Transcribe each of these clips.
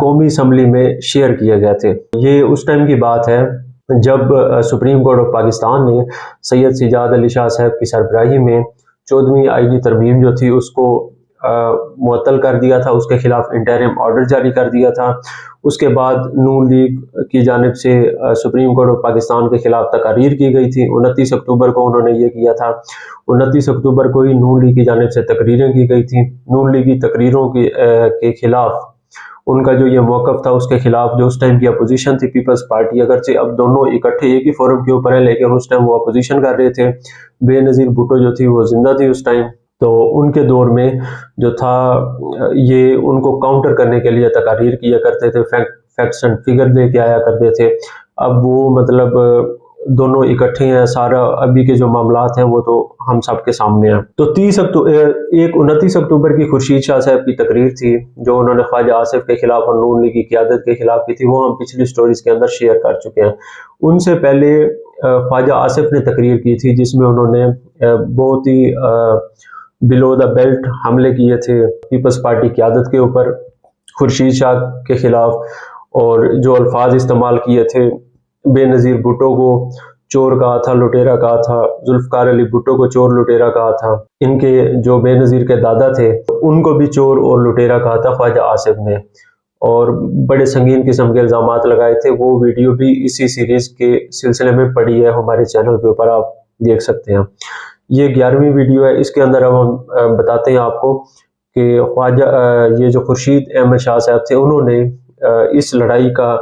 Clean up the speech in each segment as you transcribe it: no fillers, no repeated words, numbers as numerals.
قومی اسمبلی میں شیئر کیے گئے تھے۔ یہ اس ٹائم کی بات ہے جب سپریم کورٹ آف پاکستان نے سید سجاد علی شاہ صاحب کی سربراہی میں 14ویں آئینی ترمیم جو تھی اس کو معطل کر دیا تھا، اس کے خلاف انٹرم آرڈر جاری کر دیا تھا۔ اس کے بعد نون لیگ کی جانب سے سپریم کورٹ آف پاکستان کے خلاف تقاریر کی گئی تھی۔ 29 اکتوبر کو انہوں نے یہ کیا تھا۔ 29 اکتوبر کو ہی نون لیگ کی جانب سے تقریریں کی گئی تھیں۔ نون لیگی تقریروں کے خلاف ان کا جو یہ موقف تھا، اس کے خلاف جو اس ٹائم کی اپوزیشن تھی پیپلز پارٹی، اگرچہ اب دونوں اکٹھے ایک ہی فورم کے اوپر ہیں لیکن اس ٹائم وہ اپوزیشن کر رہے تھے۔ بے نظیر بھٹو جو تھی وہ زندہ تھی اس ٹائم، تو ان کے دور میں جو تھا یہ ان کو کاؤنٹر کرنے کے لیے تقاریر کیا کرتے تھے، فیکٹس اینڈ فگر لے کے آیا کرتے تھے۔ اب وہ مطلب دونوں اکٹھے ہیں، سارا ابھی کے جو معاملات ہیں وہ تو ہم سب کے سامنے ہیں۔ تو 29 اکتوبر کی خورشید شاہ صاحب کی تقریر تھی جو انہوں نے خواجہ آصف کے خلاف اور نون لیگ کی قیادت کے خلاف کی تھی، وہ ہم پچھلی سٹوریز کے اندر شیئر کر چکے ہیں۔ ان سے پہلے خواجہ آصف نے تقریر کی تھی جس میں انہوں نے بہت ہی بلو دا بیلٹ حملے کیے تھے پیپلز پارٹی قیادت کے اوپر، خورشید شاہ کے خلاف، اور جو الفاظ استعمال کیے تھے، بے نظیر بھٹو کو چور کہا تھا، لٹیرا کہا تھا، ذوالفقار علی بھٹو کو چور لٹیرا کہا تھا، ان کے جو بے نظیر کے دادا تھے ان کو بھی چور اور لٹیرا کہا تھا خواجہ آصف نے، اور بڑے سنگین قسم کے الزامات لگائے تھے۔ وہ ویڈیو بھی اسی سیریز کے سلسلے میں پڑی ہے ہمارے چینل کے اوپر، آپ دیکھ سکتے ہیں۔ یہ 11ویں ویڈیو ہے، اس کے اندر اب ہم بتاتے ہیں آپ کو کہ خواجہ یہ جو خورشید احمد شاہ صاحب تھے انہوں نے اس لڑائی کا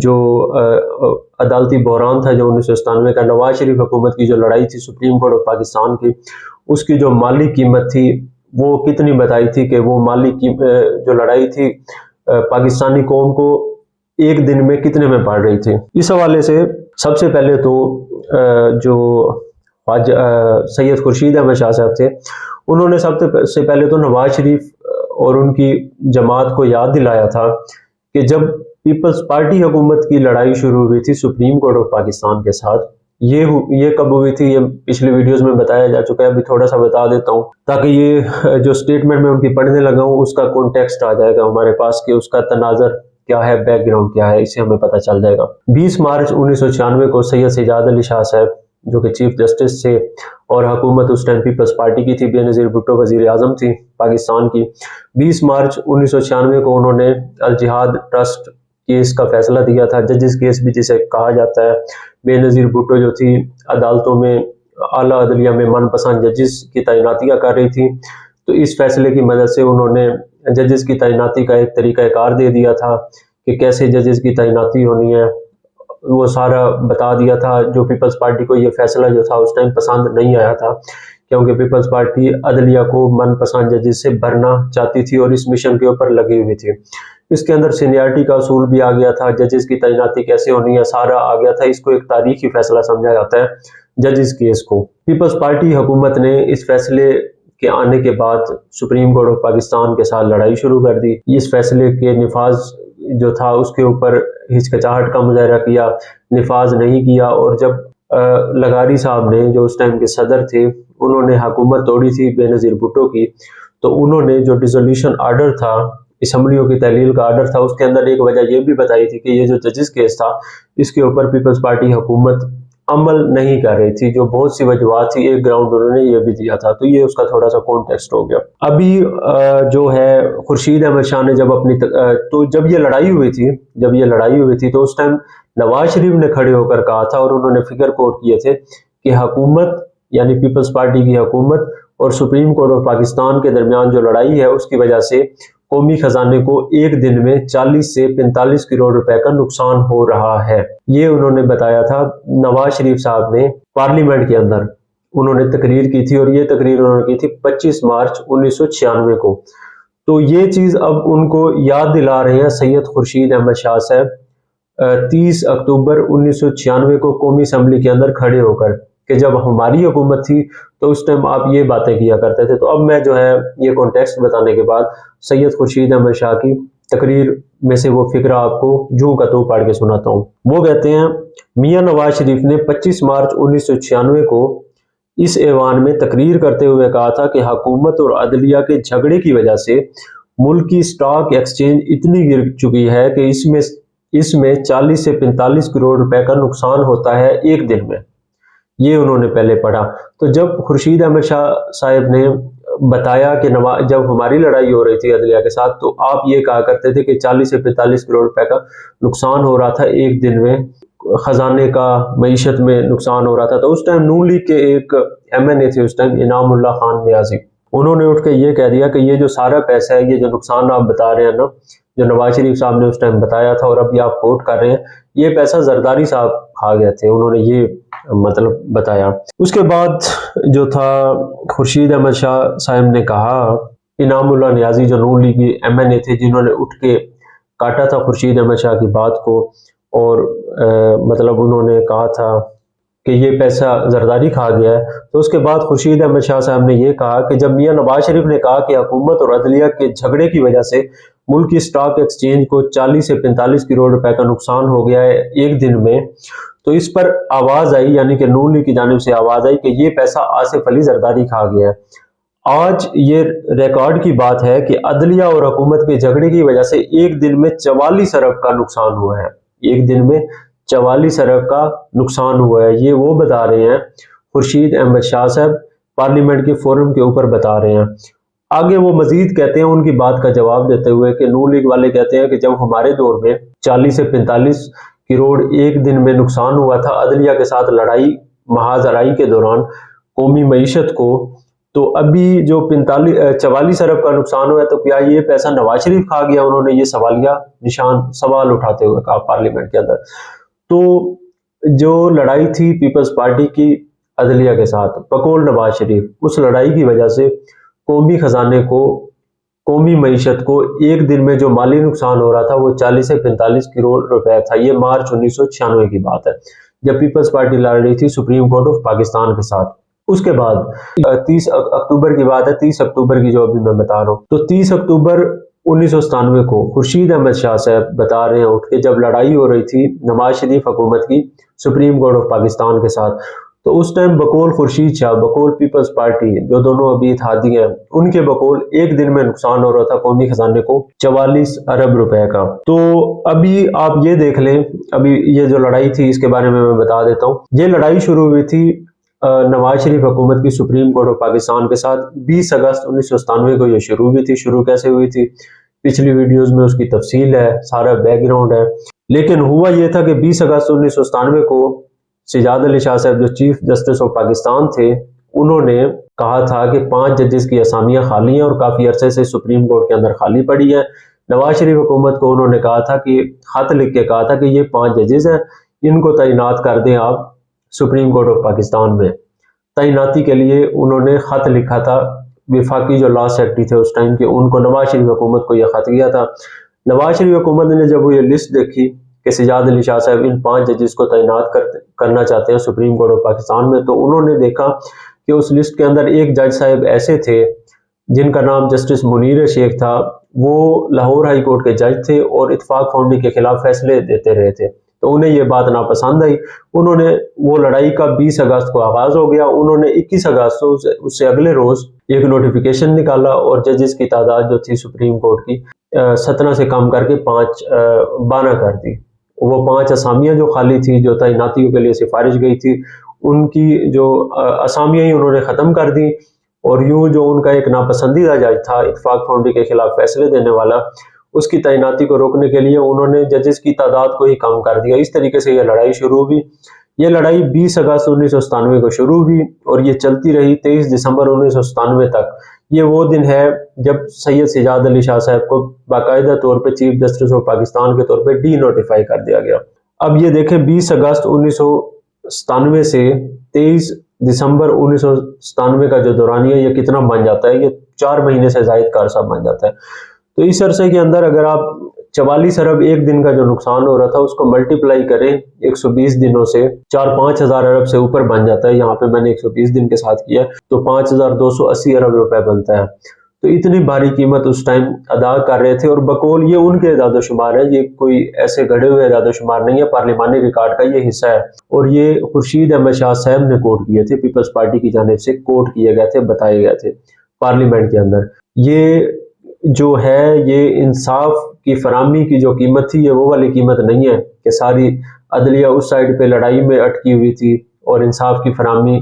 جو عدالتی بحران تھا جو 1997 کا نواز شریف حکومت کی جو لڑائی تھی سپریم کورٹ آف پاکستان کی، اس کی جو مالی قیمت تھی وہ کتنی بتائی تھی کہ وہ مالی جو لڑائی تھی پاکستانی قوم کو ایک دن میں کتنے میں پڑ رہی تھی۔ اس حوالے سے سب سے پہلے تو جو سید خورشید احمد شاہ صاحب تھے انہوں نے سب سے پہلے تو نواز شریف اور ان کی جماعت کو یاد دلایا تھا کہ جب پیپلز پارٹی حکومت کی لڑائی شروع ہوئی تھی سپریم کورٹ آف پاکستان کے ساتھ، یہ کب ہوئی تھی یہ پچھلی ویڈیوز میں بتایا جا چکا ہے، ابھی تھوڑا سا بتا دیتا ہوں تاکہ یہ جو سٹیٹمنٹ میں ان کی پڑھنے لگا ہوں اس کا کانٹیکسٹ آ جائے گا ہمارے پاس کہ اس کا تناظر کیا ہے، بیک گراؤنڈ کیا ہے، اسے ہمیں پتہ چل جائے گا۔ 20 مارچ 1996 کو سید سجاد علی شاہ صاحب جو کہ چیف جسٹس تھے اور حکومت اس ٹائم پیپلز پارٹی کی تھی، بے نظیر بھٹو وزیر اعظم تھی پاکستان کی، 20 مارچ 1996 کو انہوں نے الجہاد ٹرسٹ کیس کا فیصلہ دیا تھا، ججز کیس بھی جسے کہا جاتا ہے۔ بے نظیر بھٹو جو تھی عدالتوں میں اعلیٰ عدلیہ میں من پسند ججز کی تعیناتیاں کر رہی تھی، تو اس فیصلے کی مدد سے انہوں نے ججز کی تعیناتی کا ایک طریقہ کار دے دیا تھا کہ کیسے ججز کی تعیناتی ہونی ہے، وہ سارا بتا دیا تھا۔ جو پیپلز پارٹی کو یہ فیصلہ جو تھا اس ٹائم پسند نہیں آیا تھا کیونکہ پیپلز پارٹی عدلیہ کو من پسند ججز سے بھرنا چاہتی تھی اور اس مشن کے اوپر لگی ہوئی تھی۔ اس کے اندر سینیارٹی کا اصول بھی آ گیا تھا، ججز کی تعیناتی کیسے ہونی ہے سارا آ گیا تھا۔ اس کو ایک تاریخی فیصلہ سمجھا جاتا ہے ججز کیس کو۔ پیپلز پارٹی حکومت نے اس فیصلے کے آنے کے بعد سپریم کورٹ آف پاکستان کے ساتھ لڑائی شروع کر دی۔ اس فیصلے کے نفاذ جو تھا اس کے اوپر ہچکچاہٹ کا مظاہرہ کیا، نفاذ نہیں کیا، اور جب لغاری صاحب نے جو اس ٹائم کے صدر تھے انہوں نے حکومت توڑی تھی بے نظیر بھٹو کی، تو انہوں نے جو ڈیزولیوشن آرڈر تھا، اسمبلیوں کی تحلیل کا آرڈر تھا، اس کے اندر ایک وجہ یہ بھی بتائی تھی کہ یہ جو ججز کیس تھا اس کے اوپر پیپلز پارٹی حکومت عمل نہیں کر رہی تھی، جو بہت سی وجوہات تھی، ایک گراؤنڈ انہوں نے یہ بھی دیا تھا، تو یہ اس کا تھوڑا سا کانٹیکسٹ ہو گیا۔ ابھی جو ہے خورشید احمد شاہ نے جب یہ لڑائی ہوئی تھی تو اس ٹائم نواز شریف نے کھڑے ہو کر کہا تھا اور انہوں نے فگر کوٹ کیے تھے کہ حکومت یعنی پیپلز پارٹی کی حکومت اور سپریم کورٹ آف پاکستان کے درمیان جو لڑائی ہے اس کی وجہ سے قومی خزانے کو ایک دن میں 40 سے 45 کروڑ روپے کا نقصان ہو رہا ہے۔ یہ انہوں نے بتایا تھا نواز شریف صاحب نے پارلیمنٹ کے اندر، انہوں نے تقریر کی تھی، اور یہ تقریر انہوں نے کی تھی 25 مارچ 1996 کو۔ تو یہ چیز اب ان کو یاد دلا رہے ہیں سید خورشید احمد شاہ صاحب 30 اکتوبر 1996 کو قومی اسمبلی کے اندر کھڑے ہو کر کہ جب ہماری حکومت تھی تو اس ٹائم آپ یہ باتیں کیا کرتے تھے۔ تو اب میں جو ہے یہ کانٹیکسٹ بتانے کے بعد سید خورشید احمد شاہ کی تقریر میں سے وہ فقرہ آپ کو جوں کا تو پڑھ کے سناتا ہوں۔ وہ کہتے ہیں، میاں نواز شریف نے 25 مارچ 1996 کو اس ایوان میں تقریر کرتے ہوئے کہا تھا کہ حکومت اور عدلیہ کے جھگڑے کی وجہ سے ملک کی سٹاک ایکسچینج اتنی گر چکی ہے کہ اس میں 40 سے 45 کروڑ روپے کا نقصان ہوتا ہے ایک دن میں. یہ انہوں نے پہلے پڑھا. تو جب خورشید احمد شاہ صاحب نے بتایا کہ جب ہماری لڑائی ہو رہی تھی عدلیہ کے ساتھ تو آپ یہ کہا کرتے تھے کہ 40 سے 45 کروڑ روپے کا نقصان ہو رہا تھا ایک دن میں، خزانے کا، معیشت میں نقصان ہو رہا تھا. تو اس ٹائم نون لیگ کے ایک ایم این اے تھے اس ٹائم، انعام اللہ خان نیازی، انہوں نے اٹھ کے یہ کہہ دیا کہ یہ جو سارا پیسہ ہے، یہ جو نقصان آپ بتا رہے ہیں نا، جو نواز شریف صاحب نے اس ٹائم بتایا تھا اور اب یہ آپ کوٹ کر رہے ہیں، یہ پیسہ زرداری صاحب کھا گئے تھے. انہوں نے یہ مطلب بتایا. اس کے بعد جو تھا خورشید احمد شاہ صاحب نے کہا، انعام اللہ نیازی جو نون لیگ ایم این اے تھے جنہوں نے اٹھ کے کاٹا تھا خورشید احمد شاہ کی بات کو، اور مطلب انہوں نے کہا تھا کہ یہ پیسہ زرداری کھا گیا ہے. تو اس کے بعد خورشید احمد شاہ صاحب نے یہ کہا کہ جب میاں نواز شریف نے کہا کہ حکومت اور عدلیہ کے جھگڑے کی وجہ سے ملک کی سٹاک ایکسچینج کو 40 سے 45 کروڑ روپے کا نقصان ہو گیا ہے ایک دن میں، تو اس پر آواز آئی، یعنی کہ نون لیگ کی جانب سے آواز آئی کہ یہ پیسہ آصف علی زرداری کھا گیا ہے. آج یہ ریکارڈ کی بات ہے کہ عدلیہ اور حکومت کے جھگڑے کی وجہ سے ایک دن میں 44 ارب کا نقصان ہوا ہے. ایک دن میں 44 ارب کا نقصان ہوا ہے. یہ وہ بتا رہے ہیں خورشید احمد شاہ صاحب، پارلیمنٹ کے فورم کے اوپر بتا رہے ہیں. آگے وہ مزید کہتے ہیں ان کی بات کا جواب دیتے ہوئے کہ نون لیگ والے کہتے ہیں کہ جب ہمارے دور میں 40 سے 45 کروڑ ایک دن میں نقصان ہوا تھا عدلیہ کے ساتھ لڑائی محاذ آرائی کے دوران قومی معیشت کو، تو ابھی جو 44 ارب کا نقصان ہوا ہے تو کیا یہ پیسہ نواز شریف کھا گیا؟ انہوں نے یہ سوالیہ نشان سوال اٹھاتے ہوئے کہا پارلیمنٹ کے اندر. تو جو لڑائی تھی پیپلز پارٹی کی عدلیہ کے ساتھ بقول نواز شریف، اس لڑائی کی وجہ سے قومی خزانے کو، قومی معیشت کو ایک دن میں جو مالی نقصان ہو رہا تھا وہ 40 سے 45 کروڑ روپے تھا. یہ مارچ 1996 کی بات ہے جب پیپلز پارٹی لڑ رہی تھی سپریم کورٹ آف پاکستان کے ساتھ. اس کے بعد 30 اکتوبر کی بات ہے، 30 اکتوبر کی جو ابھی میں بتا رہا ہوں، تو 30 اکتوبر 1997 کو خورشید احمد شاہ صاحب بتا رہے ہیں اٹھ کے جب لڑائی ہو رہی تھی نواز شریف حکومت کی سپریم کورٹ آف پاکستان کے ساتھ، تو اس ٹائم بقول خورشید شاہ، بقول پیپلز پارٹی جو دونوں ابھی اتحادی ہیں، ان کے بقول ایک دن میں نقصان ہو رہا تھا قومی خزانے کو 44 ارب روپے کا. تو ابھی آپ یہ دیکھ لیں، ابھی یہ جو لڑائی تھی اس کے بارے میں بتا دیتا ہوں. یہ لڑائی شروع ہوئی تھی نواز شریف حکومت کی سپریم کورٹ آف پاکستان کے ساتھ 20 اگست 1997 کو یہ شروع ہوئی تھی. شروع کیسے ہوئی تھی پچھلی ویڈیوز میں اس کی تفصیل ہے، سارا بیک گراؤنڈ ہے. لیکن ہوا یہ تھا کہ 20 اگست 1997 کو سجاد علی شاہ صاحب جو چیف جسٹس آف پاکستان تھے، انہوں نے کہا تھا کہ 5 ججز کی اسامیاں خالی ہیں اور کافی عرصے سے سپریم کورٹ کے اندر خالی پڑی ہیں. نواز شریف حکومت کو انہوں نے کہا تھا کہ خط لکھ کے کہا تھا کہ یہ 5 ججز ہیں، ان کو تعینات کر دیں آپ سپریم کورٹ آف پاکستان میں. تعیناتی کے لیے انہوں نے خط لکھا تھا وفاقی جو لا سیکرٹری تھے اس ٹائم کے، ان کو نواز شریف حکومت کو یہ خط کیا تھا. نواز شریف حکومت نے جب وہ یہ لسٹ دیکھی کہ سجاد علی شاہ صاحب ان 5 ججز کو تعینات کرنا چاہتے ہیں سپریم کورٹ آف پاکستان میں، تو انہوں نے دیکھا کہ اس لسٹ کے اندر ایک جج صاحب ایسے تھے جن کا نام جسٹس منیر شیخ تھا. وہ لاہور ہائی کورٹ کے جج تھے اور اتفاق فاؤنڈری کے خلاف فیصلے دیتے رہے تھے. تو انہیں یہ بات ناپسند آئی. انہوں نے وہ لڑائی کا 20 اگست کو آغاز ہو گیا. انہوں نے 21 اگست اس سے اگلے روز ایک نوٹیفیکیشن نکالا اور ججز کی تعداد جو تھی سپریم کورٹ کی 17 سے کم کر کے 12 کر دی. وہ 5 اسامیاں جو خالی تھی، جو تعیناتیوں کے لیے سفارش گئی تھی، ان کی جو اسامیاں ہی انہوں نے ختم کر دی. اور یوں جو ان کا ایک ناپسندیدہ جج تھا اتفاق فاؤنڈری کے خلاف فیصلے دینے والا، اس کی تعیناتی کو روکنے کے لیے انہوں نے ججز کی تعداد کو ہی کم کر دیا. اس طریقے سے یہ لڑائی شروع ہوئی. یہ لڑائی 20 اگست 1997 کو شروع ہوئی اور یہ چلتی رہی 23 دسمبر 1997 تک. یہ وہ دن ہے جب سید سجاد علی شاہ صاحب کو باقاعدہ طور پہ چیف جسٹس آف پاکستان کے طور پہ ڈی نوٹیفائی کر دیا گیا. اب یہ دیکھیں 20 اگست 1997 سے 23 دسمبر 1997 کا جو دورانیہ یہ کتنا بن جاتا ہے؟ یہ 4 مہینے سے زائد کا عرصہ بن جاتا ہے. تو اس عرصے کے اندر اگر آپ 44 ارب ایک دن کا جو نقصان ہو رہا تھا اس کو ملٹیپلائی کریں 120 دنوں سے، 4-5 ہزار ارب سے اوپر بن جاتا ہے. یہاں پہ میں نے 120 دن کے ساتھ کیا تو 5280 ارب روپے بنتا ہے. تو اتنی بھاری قیمت اس ٹائم ادا کر رہے تھے. اور بقول یہ ان کے اعداد و شمار ہے، یہ کوئی ایسے گھڑے ہوئے اعداد و شمار نہیں ہے، پارلیمانی ریکارڈ کا یہ حصہ ہے. اور یہ خورشید احمد شاہ صاحب نے کوٹ کیے تھے، پیپلز پارٹی کی جانب سے کوٹ کیے گئے تھے، بتائے گئے تھے پارلیمنٹ کے اندر. یہ جو ہے یہ انصاف کی فراہمی کی جو قیمت تھی یہ وہ والی قیمت نہیں ہے کہ ساری عدلیہ اس سائڈ پہ لڑائی میں اٹکی ہوئی تھی اور انصاف کی فراہمی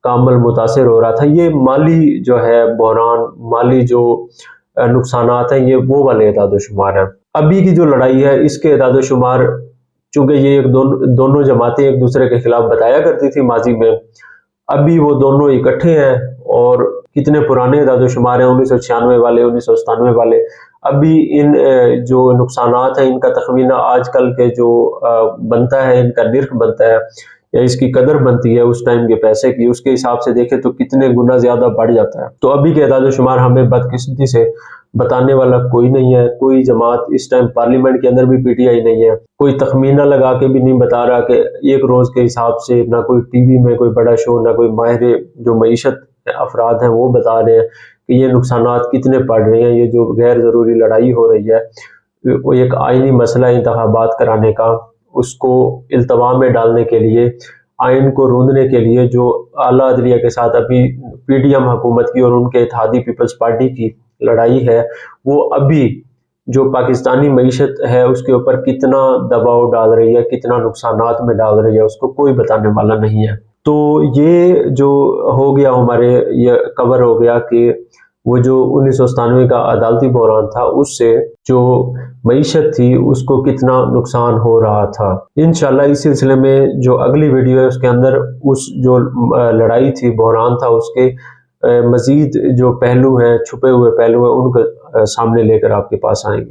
کا عمل متاثر ہو رہا تھا. یہ مالی جو ہے بحران، مالی جو نقصانات ہیں، یہ وہ والے اعداد و شمار ہیں. ابھی کی جو لڑائی ہے اس کے اعداد و شمار، چونکہ یہ دونوں جماعتیں ایک دوسرے کے خلاف بتایا کرتی تھی ماضی میں، ابھی وہ دونوں اکٹھے ہیں اور کتنے پرانے اعداد و شمار ہیں، 1996 والے، 1997 والے. ابھی ان جو نقصانات ہیں ان کا تخمینہ آج کل کے جو بنتا ہے، ان کا نرخ بنتا ہے یا اس کی قدر بنتی ہے اس ٹائم کے پیسے کی، اس کے حساب سے دیکھیں تو کتنے گنا زیادہ بڑھ جاتا ہے. تو ابھی کے اعداد و شمار ہمیں بدقسمتی سے بتانے والا کوئی نہیں ہے. کوئی جماعت اس ٹائم پارلیمنٹ کے اندر بھی پی ٹی آئی نہیں ہے، کوئی تخمینہ لگا کے بھی نہیں بتا رہا کہ ایک روز کے حساب سے، نہ کوئی ٹی وی میں کوئی بڑا شو، نہ کوئی ماہر جو معیشت افراد ہیں وہ بتا رہے ہیں کہ یہ نقصانات کتنے پڑ رہے ہیں. یہ جو غیر ضروری لڑائی ہو رہی ہے، وہ ایک آئینی مسئلہ انتخابات کرانے کا، اس کو التوا میں ڈالنے کے لیے، آئین کو روندنے کے لیے جو اعلیٰ عدلیہ کے ساتھ ابھی پی ڈی ایم حکومت کی اور ان کے اتحادی پیپلز پارٹی کی لڑائی ہے، وہ ابھی جو پاکستانی معیشت ہے اس کے اوپر کتنا دباؤ ڈال رہی ہے، کتنا نقصانات میں ڈال رہی ہے، اس کو کوئی بتانے والا نہیں ہے. تو یہ جو ہو گیا ہمارے، یہ کور ہو گیا کہ وہ جو 1997 کا عدالتی بحران تھا اس سے جو معیشت تھی اس کو کتنا نقصان ہو رہا تھا. انشاءاللہ اس سلسلے میں جو اگلی ویڈیو ہے اس کے اندر اس جو لڑائی تھی، بحران تھا، اس کے مزید جو پہلو ہیں، چھپے ہوئے پہلو ہیں، ان کو سامنے لے کر آپ کے پاس آئیں گے.